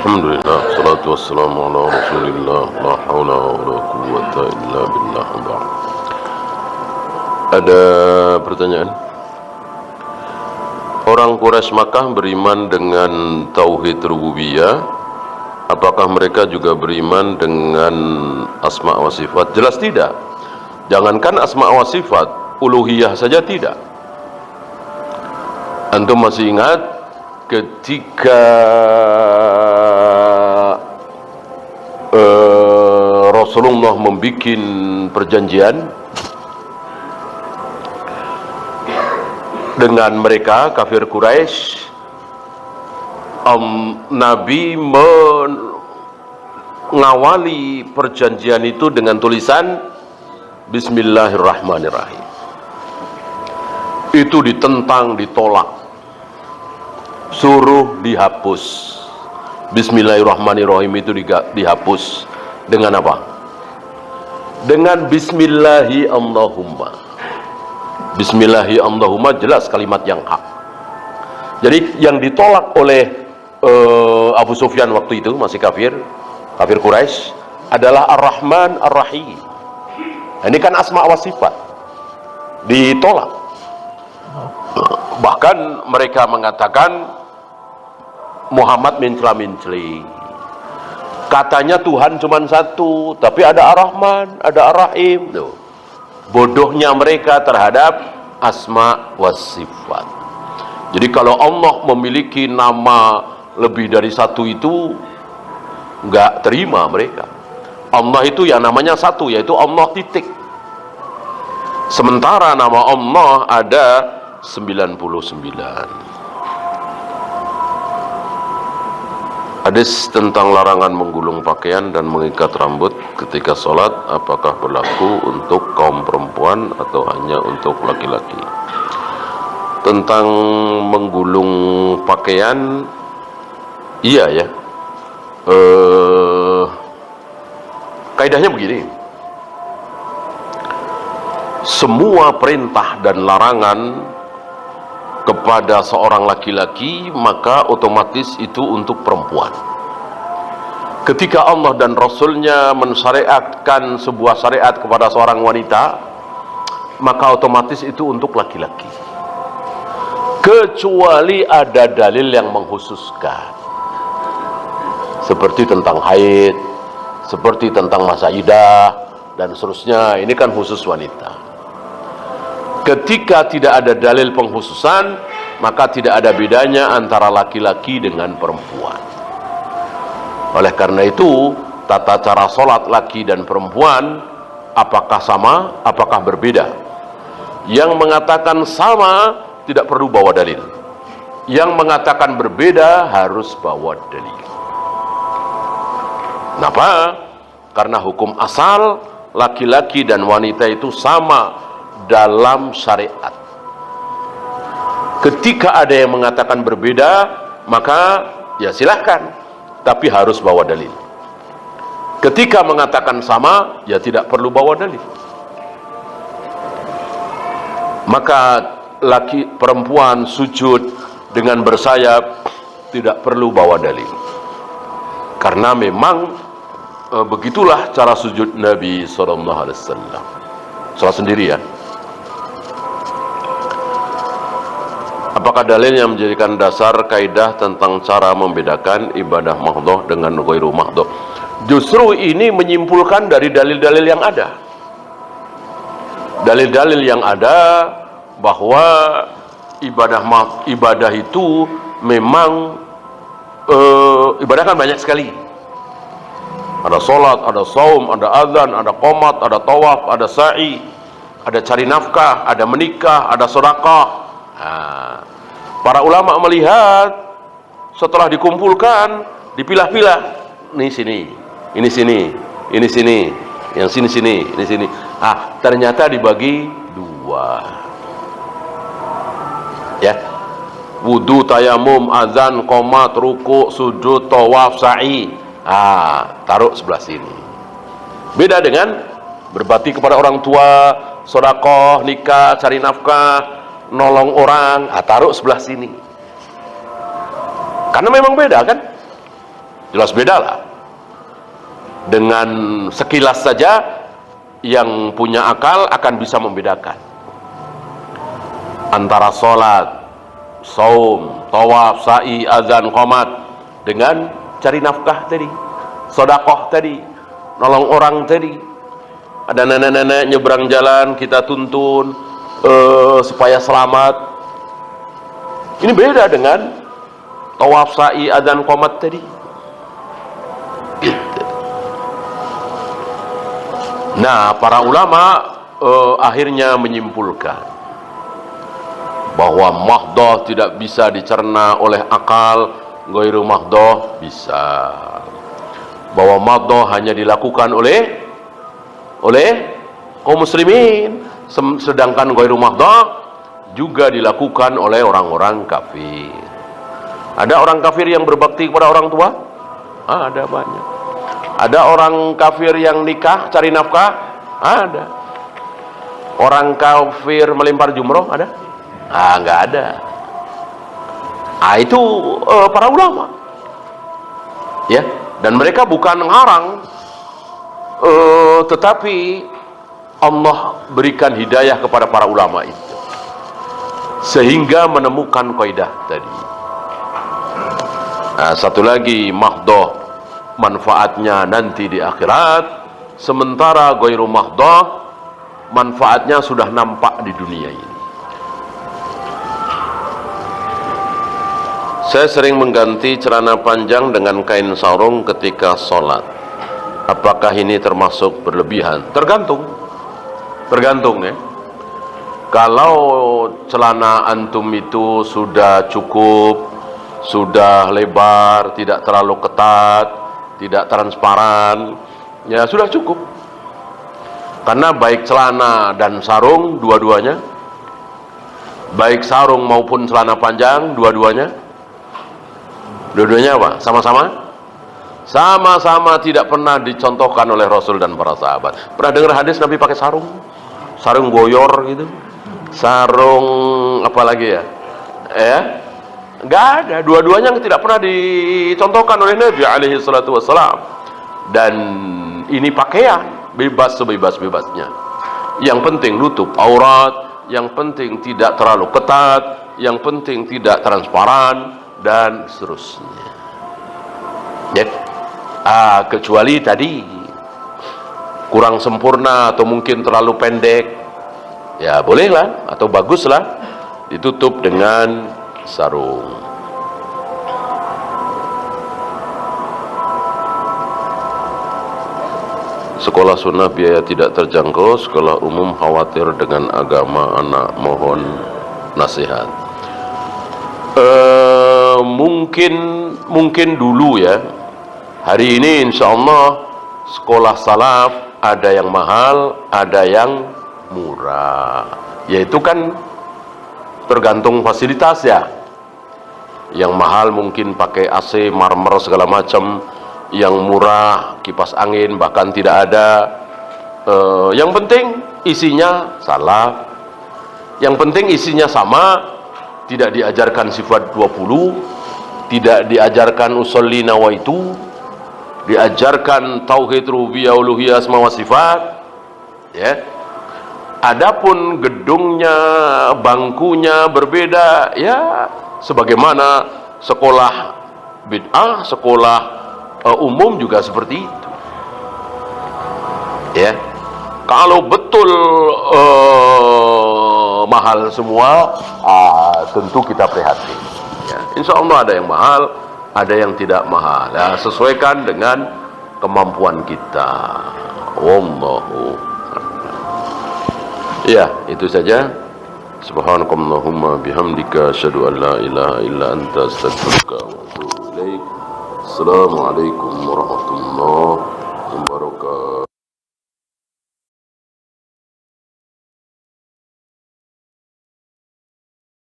Alhamdulillah, salatu wassalamu ala rasulillah, la hawla wa la quwwata illa billah. Ada pertanyaan? Orang Quraisy Makkah beriman dengan tauhid rububiyah. Apakah mereka juga beriman dengan asma wa sifat? Jelas tidak. Jangankan asma wa sifat, uluhiyah saja tidak. Antum masih ingat ketika Rasulullah membuat perjanjian dengan mereka kafir Quraisy, Nabi mengawali perjanjian itu dengan tulisan Bismillahirrahmanirrahim. Itu ditentang, ditolak, suruh dihapus. Bismillahirrahmanirrahim itu dihapus dengan apa? Dengan Bismillahi Allahumma. Bismillahi Allahumma jelas kalimat yang hak. Jadi yang ditolak oleh Abu Sufyan waktu itu masih kafir Quraisy adalah Ar-Rahman Ar-Rahim. Ini kan asma wa sifat, ditolak. Bahkan mereka mengatakan Muhammad mincla-mincli. Katanya Tuhan cuma satu, tapi ada Ar-Rahman, ada Ar-Rahim. Bodohnya mereka terhadap asma wa sifat. Jadi kalau Allah memiliki nama lebih dari satu itu nggak terima mereka. Allah itu yang namanya satu, yaitu Allah titik. Sementara nama Allah ada 99. Hadis tentang larangan menggulung pakaian dan mengikat rambut ketika sholat, apakah berlaku untuk kaum perempuan atau hanya untuk laki-laki? Tentang menggulung pakaian, iya ya. Kaidahnya begini, semua perintah dan larangan kepada seorang laki-laki maka otomatis itu untuk perempuan. Ketika Allah dan Rasulnya mensyariatkan sebuah syariat kepada seorang wanita, maka otomatis itu untuk laki-laki, kecuali ada dalil yang mengkhususkan, seperti tentang haid, seperti tentang masa iddah dan seterusnya. Ini kan khusus wanita. Ketika tidak ada dalil pengkhususan, maka tidak ada bedanya antara laki-laki dengan perempuan. Oleh karena itu, tata cara sholat laki dan perempuan apakah sama, apakah berbeda? Yang mengatakan sama tidak perlu bawa dalil. Yang mengatakan berbeda harus bawa dalil. Kenapa? Karena hukum asal laki-laki dan wanita itu sama dalam syariat. Ketika ada yang mengatakan berbeda, maka ya silahkan, tapi harus bawa dalil. Ketika mengatakan sama, ya tidak perlu bawa dalil. Maka laki perempuan sujud dengan bersayap tidak perlu bawa dalil, karena memang begitulah cara sujud Nabi SAW. Salah sendiri ya. Apakah dalil yang menjadikan dasar kaidah tentang cara membedakan ibadah mahdhah dengan ghairu mahdhah? Justru ini menyimpulkan dari dalil-dalil yang ada. Dalil-dalil yang ada bahwa ibadah itu memang ibadah kan banyak sekali. Ada sholat, ada saum, ada azan, ada qomat, ada tawaf, ada sa'i, ada cari nafkah, ada menikah, ada sedekah. Para ulama melihat setelah dikumpulkan, dipilah-pilah, ini sini, ini sini, ini sini, yang sini sini, ini sini. Ternyata dibagi dua. Ya, wudu, tayamum, azan, qomat, ruku, sujud, tawaf, sa'i. Taruh sebelah sini. Beda dengan berbakti kepada orang tua, sedekah, nikah, cari nafkah, nolong orang, taruh sebelah sini. Karena memang beda kan. Jelas beda lah. Dengan sekilas saja yang punya akal akan bisa membedakan antara sholat, saum, tawaf, sa'i, azan, qomat dengan cari nafkah tadi, sedekah tadi, nolong orang tadi. Ada nenek-nenek nyebrang jalan, kita tuntun supaya selamat. Ini beda dengan tawaf, sa'i, azan, qomat tadi. Gitu. Nah, para ulama akhirnya menyimpulkan bahwa mahdoh tidak bisa dicerna oleh akal, ghairu mahdoh bisa. Bahwa mahdoh hanya dilakukan oleh kaum muslimin, sedangkan ghairu mahdoh juga dilakukan oleh orang-orang kafir. Ada orang kafir yang berbakti kepada orang tua? Ada banyak. Ada orang kafir yang nikah cari nafkah? Ada. Orang kafir melempar jumroh? Ada? Nggak ada. Itu para ulama, ya. Dan mereka bukan ngarang, tetapi Allah berikan hidayah kepada para ulama itu, sehingga menemukan kaidah tadi. Satu lagi, mahdoh manfaatnya nanti di akhirat, sementara ghairu mahdoh manfaatnya sudah nampak di dunia ini. Saya sering mengganti celana panjang dengan kain sarung ketika sholat. Apakah ini termasuk berlebihan? Tergantung ya. Kalau celana antum itu sudah cukup, sudah lebar, tidak terlalu ketat, tidak transparan, ya sudah cukup. Karena baik celana dan sarung dua-duanya, baik sarung maupun celana panjang dua-duanya apa? Sama-sama tidak pernah dicontohkan oleh Rasul dan para sahabat. Pernah dengar hadis Nabi pakai sarung boyor gitu, sarung apa lagi ya? Nggak ada. Dua-duanya tidak pernah dicontohkan oleh Nabi alaihi salatu wassalam. Dan ini pakaian bebas sebebas-bebasnya. Yang penting nutup aurat, yang penting tidak terlalu ketat, yang penting tidak transparan, dan seterusnya. Ya. Kecuali tadi kurang sempurna atau mungkin terlalu pendek, ya bolehlah atau baguslah ditutup dengan sarung. Sekolah sunnah biaya tidak terjangkau, sekolah umum khawatir dengan agama anak, mohon nasihat. Mungkin dulu ya. Hari ini insya Allah sekolah salaf ada yang mahal, ada yang murah. Yaitu kan tergantung fasilitas ya. Yang mahal mungkin pakai AC, marmer segala macam. Yang murah kipas angin bahkan tidak ada. Yang penting isinya salaf. Yang penting isinya sama. Tidak diajarkan sifat 20, tidak diajarkan usolli nawaitu, diajarkan tauhid rububiyah uluhiyah asma wa sifat, ya. Adapun gedungnya, bangkunya berbeda, ya sebagaimana sekolah bid'ah, sekolah umum juga seperti itu. Ya. Kalau betul mahal semua, tentu kita prihatin. Ya. Insya Allah ada yang mahal, ada yang tidak mahal. Ya, sesuaikan dengan kemampuan kita. Wallahu. Ya, itu saja. Subhanakallahumma bihamdika asyhadu an la ilaha illa anta astaghfiruka wa atubu ilaik. Assalamualaikum warahmatullahi